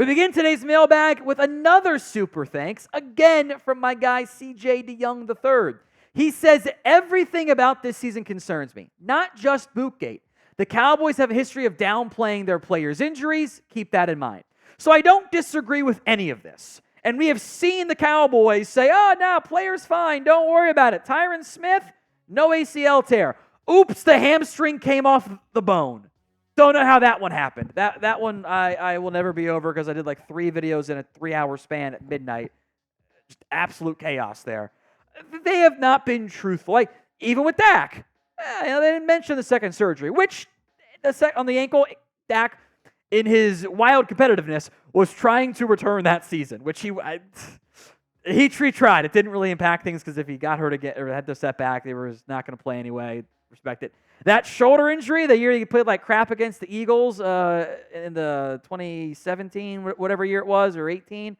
begin today's mailbag with another super thanks, again from my guy CJ DeYoung III. He says, everything about this season concerns me, not just Bootgate. The Cowboys have a history of downplaying their players' injuries. Keep that in mind. So I don't disagree with any of this. And we have seen the Cowboys say, no, player's fine. Don't worry about it. Tyron Smith, no ACL tear. Oops, the hamstring came off the bone. Don't know how that one happened. That one I will never be over because I did like 3 videos in a 3-hour span at midnight. Just absolute chaos there. They have not been truthful. Like, even with Dak. They didn't mention the second surgery, which on the ankle, Dak, in his wild competitiveness, was trying to return that season, which he tried. It didn't really impact things because if he got hurt again or had to step back, they were not going to play anyway. Respect it. That shoulder injury, the year he played like crap against the Eagles in the 2017, whatever year it was, or 18,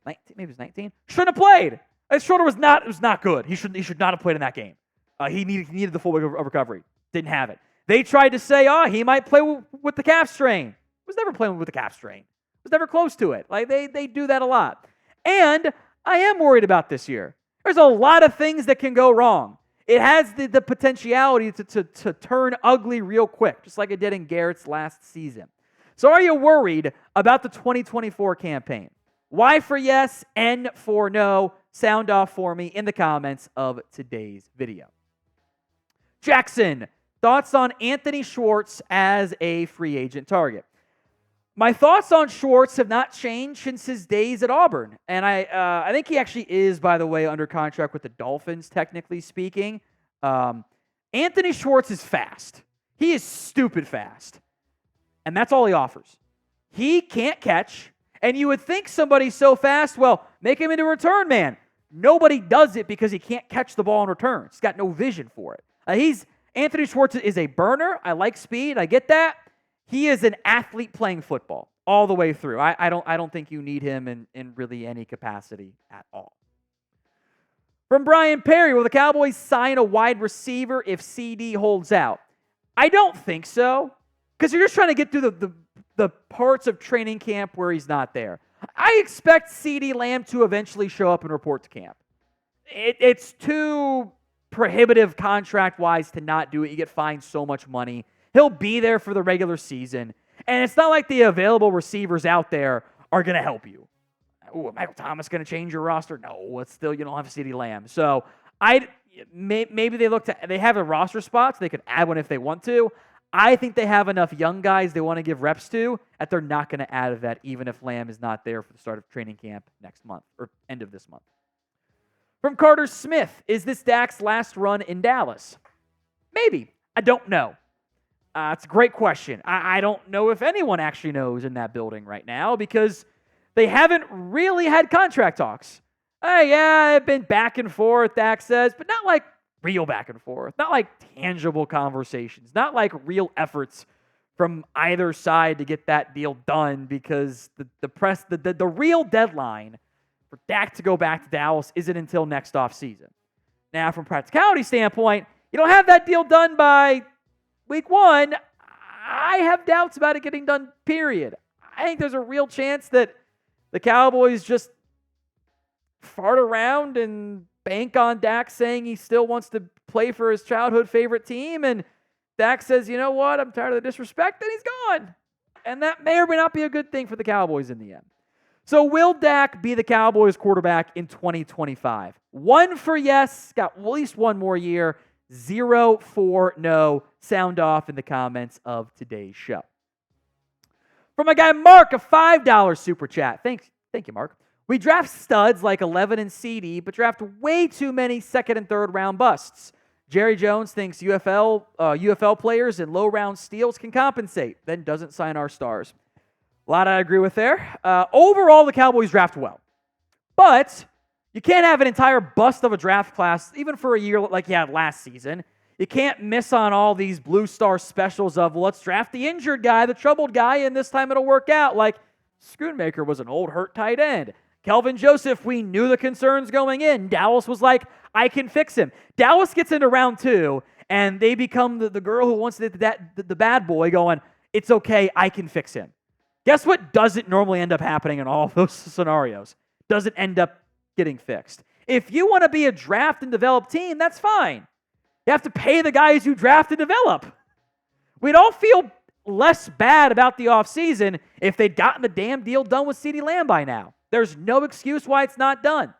19, maybe it was 19, shouldn't have played. His shoulder was not good. He should not have played in that game. He needed the full week of recovery. Didn't have it. They tried to say, he might play with the calf strain. Was never playing with the calf strain. Was never close to it. Like they do that a lot. And I am worried about this year. There's a lot of things that can go wrong. It has the potentiality to turn ugly real quick, just like it did in Garrett's last season. So are you worried about the 2024 campaign? Y for yes, N for no. Sound off for me in the comments of today's video. Jackson, thoughts on Anthony Schwartz as a free agent target? My thoughts on Schwartz have not changed since his days at Auburn. And I think he actually is, by the way, under contract with the Dolphins, technically speaking. Anthony Schwartz is fast. He is stupid fast. And that's all he offers. He can't catch. And you would think somebody so fast, make him into a return man. Nobody does it because he can't catch the ball in return. He's got no vision for it. Anthony Schwartz is a burner. I like speed. I get that. He is an athlete playing football all the way through. I don't think you need him in really any capacity at all. From Brian Perry, will the Cowboys sign a wide receiver if CD holds out? I don't think so, because you're just trying to get through the parts of training camp where he's not there. I expect CeeDee Lamb to eventually show up and report to camp. It's too prohibitive contract-wise to not do it. You get fined so much money. He'll be there for the regular season. And it's not like the available receivers out there are going to help you. Michael Thomas going to change your roster? No, it's still, you don't have CeeDee Lamb. So maybe they have a roster spot, so they could add one if they want to. I think they have enough young guys they want to give reps to that they're not going to add a vet, even if Lamb is not there for the start of training camp next month or end of this month. From Carter Smith, is this Dak's last run in Dallas? Maybe. I don't know. It's a great question. I don't know if anyone actually knows in that building right now because they haven't really had contract talks. I've been back and forth, Dak says, but not like real back and forth. Not like tangible conversations. Not like real efforts from either side to get that deal done because the real deadline for Dak to go back to Dallas isn't until next offseason. Now, from a practicality standpoint, you don't have that deal done by Week 1, I have doubts about it getting done, period. I think there's a real chance that the Cowboys just fart around and bank on Dak saying he still wants to play for his childhood favorite team, and Dak says, you know what, I'm tired of the disrespect, and he's gone. And that may or may not be a good thing for the Cowboys in the end. So will Dak be the Cowboys quarterback in 2025? 1 for yes, got at least one more year. 0 for no. Sound off in the comments of today's show. From my guy Mark, a $5 super chat. Thank you, Mark. We draft studs like 11 and CD, but draft way too many second and third round busts. Jerry Jones thinks UFL players and low round steals can compensate, then doesn't sign our stars. A lot I agree with there. Overall, the Cowboys draft well. But you can't have an entire bust of a draft class, even for a year like you had last season. You can't miss on all these blue star specials of, let's draft the injured guy, the troubled guy, and this time it'll work out. Like, Schoonmaker was an old hurt tight end. Kelvin Joseph, we knew the concerns going in. Dallas was like, I can fix him. Dallas gets into round 2, and they become the girl who wants the bad boy going, it's okay, I can fix him. Guess what doesn't normally end up happening in all those scenarios? Doesn't end up getting fixed. If you want to be a draft and develop team, that's fine. You have to pay the guys you draft and develop. We'd all feel less bad about the offseason if they'd gotten the damn deal done with CeeDee Lamb by now. There's no excuse why it's not done.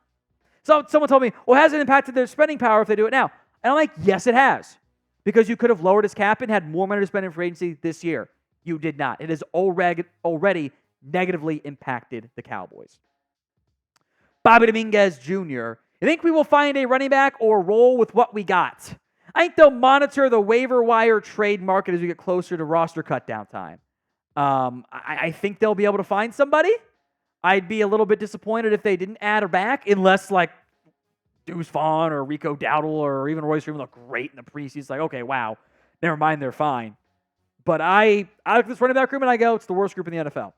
So someone told me, well, has it impacted their spending power if they do it now? And I'm like, yes, it has. Because you could have lowered his cap and had more money to spend in free agency this year. You did not. It has already negatively impacted the Cowboys. Bobby Dominguez Jr. You think we will find a running back or roll with what we got? I think they'll monitor the waiver wire trade market as we get closer to roster cutdown time. I think they'll be able to find somebody. I'd be a little bit disappointed if they didn't add her back, unless like Deuce Vaughn or Rico Dowdle or even Royce Freeman look great in the preseason. It's like, okay, wow, never mind, they're fine. But I look at this running back group and I go, it's the worst group in the NFL.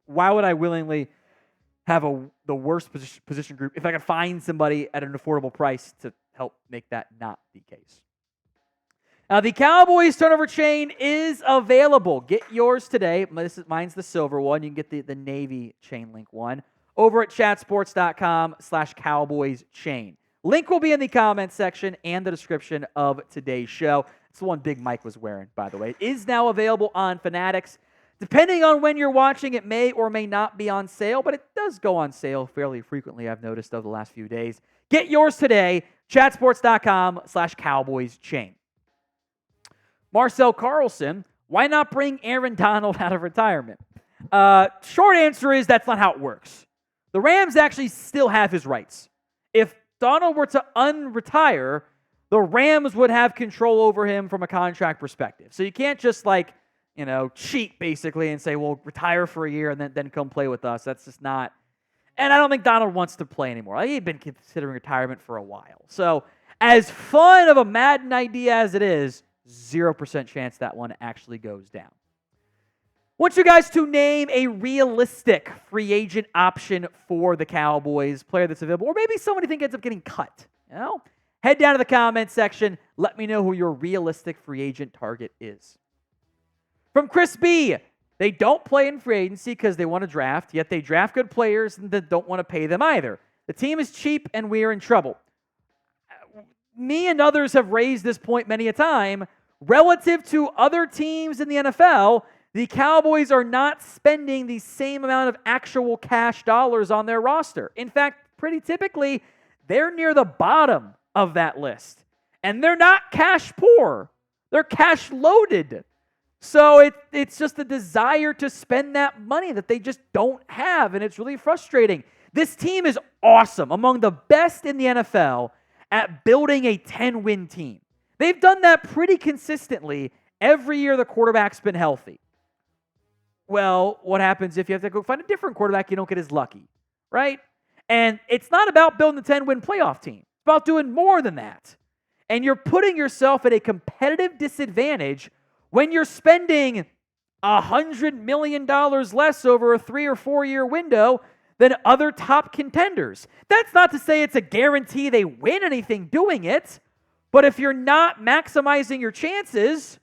Why would I willingly have the worst position group if I could find somebody at an affordable price to help make that not the case? Now, the Cowboys turnover chain is available. Get yours today. Mine's the silver one. You can get the navy chain link one over at chatsports.com/Cowboys chain. Link will be in the comments section and the description of today's show. It's the one Big Mike was wearing, by the way. It is now available on Fanatics. Depending on when you're watching, it may or may not be on sale, but it does go on sale fairly frequently, I've noticed, over the last few days. Get yours today, chatsports.com/Cowboys chain. Marcel Carlson, why not bring Aaron Donald out of retirement? Short answer is that's not how it works. The Rams actually still have his rights. If Donald were to unretire, the Rams would have control over him from a contract perspective. So you can't just cheat basically and say, well, retire for a year and then come play with us. That's just not. And I don't think Donald wants to play anymore. He'd been considering retirement for a while. So as fun of a Madden idea as it is, 0% chance that one actually goes down. I want you guys to name a realistic free agent option for the Cowboys, player that's available, or maybe somebody you think ends up getting cut. Head down to the comments section. Let me know who your realistic free agent target is. From Chris B., they don't play in free agency because they want to draft, yet they draft good players and they don't want to pay them either. The team is cheap and we are in trouble. Me and others have raised this point many a time. Relative to other teams in the NFL, the Cowboys are not spending the same amount of actual cash dollars on their roster. In fact, pretty typically, they're near the bottom of that list. And they're not cash poor. They're cash loaded. So it's just a desire to spend that money that they just don't have, and it's really frustrating. This team is awesome, among the best in the NFL at building a 10-win team. They've done that pretty consistently every year the quarterback's been healthy. Well, what happens if you have to go find a different quarterback, you don't get as lucky, right? And it's not about building a 10-win playoff team. It's about doing more than that. And you're putting yourself at a competitive disadvantage when you're spending $100 million less over a 3 or 4 year window than other top contenders. That's not to say it's a guarantee they win anything doing it, but if you're not maximizing your chances,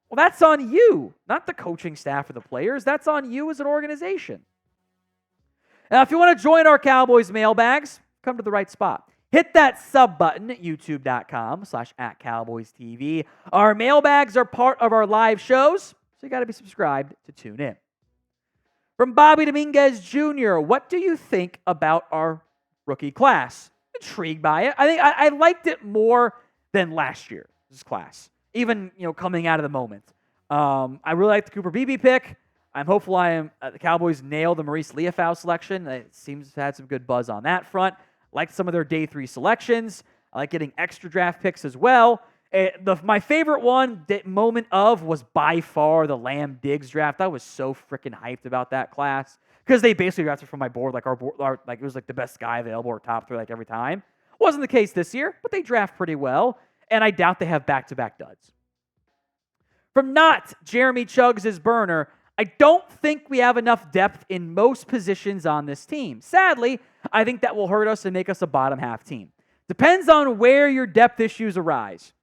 well, that's on you, not the coaching staff or the players. That's on you as an organization. Now, if you want to join our Cowboys mailbags, come to the right spot. Hit that sub button at youtube.com/@CowboysTV. Our mailbags are part of our live shows, so you got to be subscribed to tune in. From Bobby Dominguez Jr., what do you think about our rookie class? Intrigued by it. I think I liked it more than last year's class, even coming out of the moment. I really like the Cooper Beebe pick. I'm hopeful the Cowboys nail the Maurice Leafau selection. It seems to have some good buzz on that front. Like some of their day 3 selections. I like getting extra draft picks as well. My favorite moment was by far the Lamb Diggs draft. I was so freaking hyped about that class because they basically drafted from my board, like our board, it was like the best guy available or top 3 like every time. Wasn't the case this year, but they draft pretty well, and I doubt they have back-to-back duds. From Not Jeremy Chuggs' burner, I don't think we have enough depth in most positions on this team. Sadly, I think that will hurt us and make us a bottom half team. Depends on where your depth issues arise.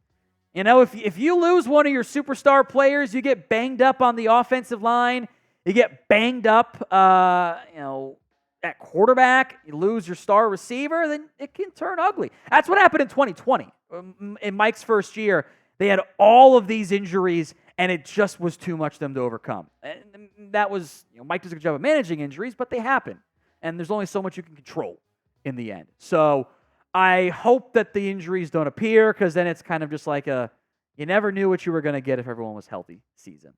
If you lose one of your superstar players, you get banged up on the offensive line, You get banged up, at quarterback, you lose your star receiver, then it can turn ugly. That's what happened in 2020. In Mike's first year, they had all of these injuries, and it just was too much for them to overcome. And that was, Mike does a good job of managing injuries, but they happen. And there's only so much you can control in the end. So I hope that the injuries don't appear, because then it's kind of just like you never knew what you were going to get if everyone was healthy season.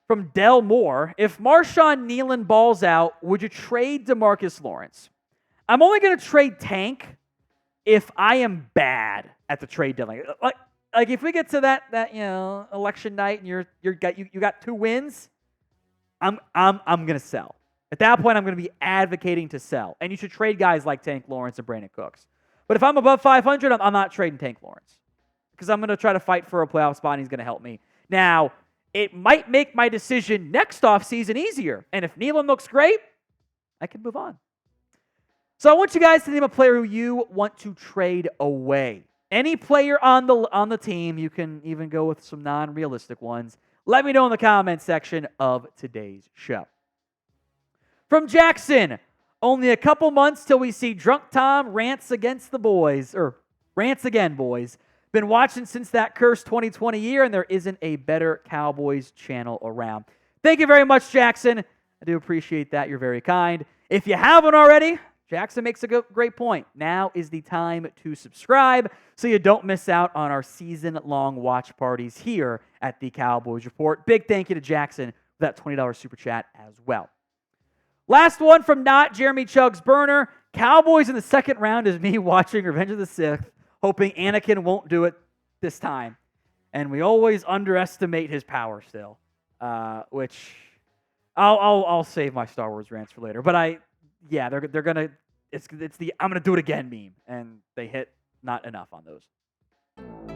From Del Moore, if Marshawn Nealon balls out, would you trade DeMarcus Lawrence? I'm only going to trade Tank if I am bad at the trade deadline. Like if we get to that election night and you got 2 wins, I'm going to sell. At that point, I'm going to be advocating to sell. And you should trade guys like Tank Lawrence and Brandon Cooks. But if I'm above 500, I'm not trading Tank Lawrence, because I'm going to try to fight for a playoff spot and he's going to help me. Now, it might make my decision next offseason easier. And if Nealon looks great, I can move on. So I want you guys to name a player who you want to trade away. Any player on the team. You can even go with some non-realistic ones. Let me know in the comments section of today's show. From Jackson, only a couple months till we see Drunk Tom rants against the boys, or rants again, boys. Been watching since that cursed 2020 year, and there isn't a better Cowboys channel around. Thank you very much, Jackson. I do appreciate that. You're very kind. If you haven't already, Jackson makes a great point. Now is the time to subscribe so you don't miss out on our season-long watch parties here at the Cowboys Report. Big thank you to Jackson for that $20 super chat as well. Last one from Not Jeremy Chugg's Burner. Cowboys in the second round is me watching Revenge of the Sith, hoping Anakin won't do it this time. And we always underestimate his power still, which I'll save my Star Wars rants for later. But they're gonna it's the I'm gonna do it again meme, and they hit not enough on those.